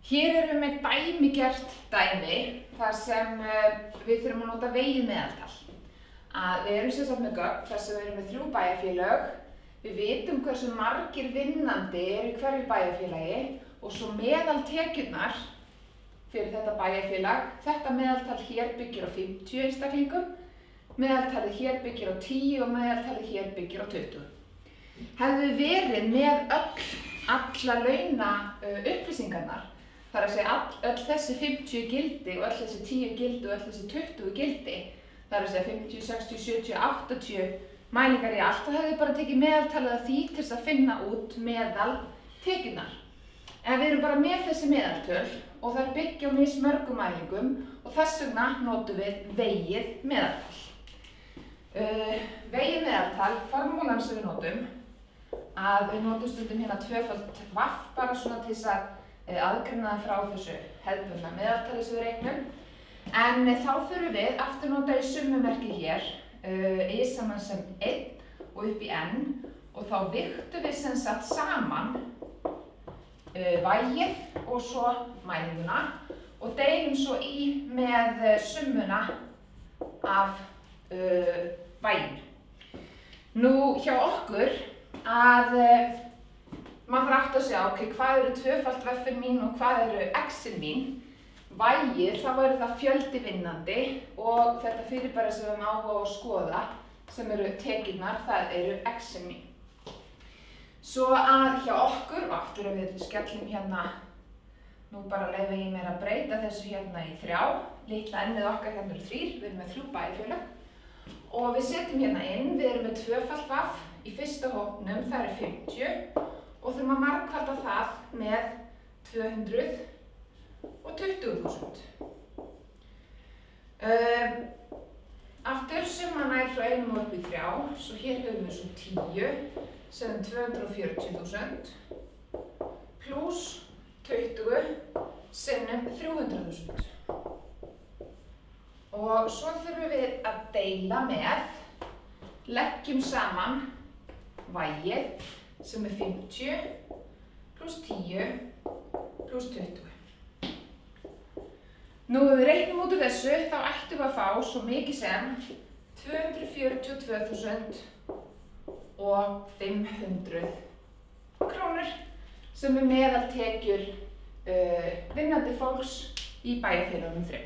Hér erum við með dæmigert dæmi þar sem við þurfum að nota vegið meðaltal. Við erum sem sagt með gögn þar sem við erum með 3 bæjarfélög. Við vitum hversu margir vinnandi eru í hverju bæjarfélagi og svo meðaltekjurnar fyrir þetta bæjarfélag. Þetta meðaltal hér byggir á 50 einstaklingum, meðaltalið hér byggir á 10 og meðaltalið hér byggir á 20. Hefðu við verið með alla launa upplýsingarnar, þar að segja öll þessi 50 gildi og öll þessi 10 gildi og öll þessi 20 gildi, þar að segja 50, 60, 70, 80 mælingar í allt, þá hefðu við bara tekið meðaltalið af því til þess að finna út meðaltekjurnar. En við erum bara með þessi meðaltöl og það byggja á mismörgum mælingum og þess vegna notum við vegið meðaltal. Vegið meðaltal, formúlan sem við notum, við notum stundum hérna tvöföld vaff bara svona til þess að aðgreina það frá þessu hefðbundna meðaltali sem við reiknum. En þá þurfum við aftur nota í summumerki hér, y saman sem 1 og upp í n, og þá vigtum við sem sagt saman vægið og svo mælinguna og deilum svo í með summuna af væginu. Nú hjá okkur maður þarf aftur að segja, hvað eru tvöfalt veffin mín og hvað eru x-in mín. Vægið, þá eru það fjöldi vinnandi og þetta fyrirbæri sem við höfum áhuga á að skoða, sem eru tekjurnar, það eru x-in mín. Svo að hjá okkur, og aftur að við skellum hérna, nú bara leyfi ég mér að breyta þessu hérna í 3, litla ennið okkar hérna eru 3, við erum með 3 bæjarfélög. Og við setjum hérna inn, við erum með tvöfalt vaff, í fyrsta hópnum það eru 50 og þurfum að margfalda það með 200 og 20.000. Aftur summan er frá 1 og upp í 3, svo hér höfum við svo 10 sem 240.000 pluss 20 sinnum 300.000. Og svo þurfum við að deila með, leggjum saman vægið sem er 50 pluss 10 pluss 20. Nú ef við reiknum út úr þessu þá ættum við að fá svo mikið sem 242.500 krónur sem er meðaltekjur vinnandi fólks í bæjarfélögunum 3.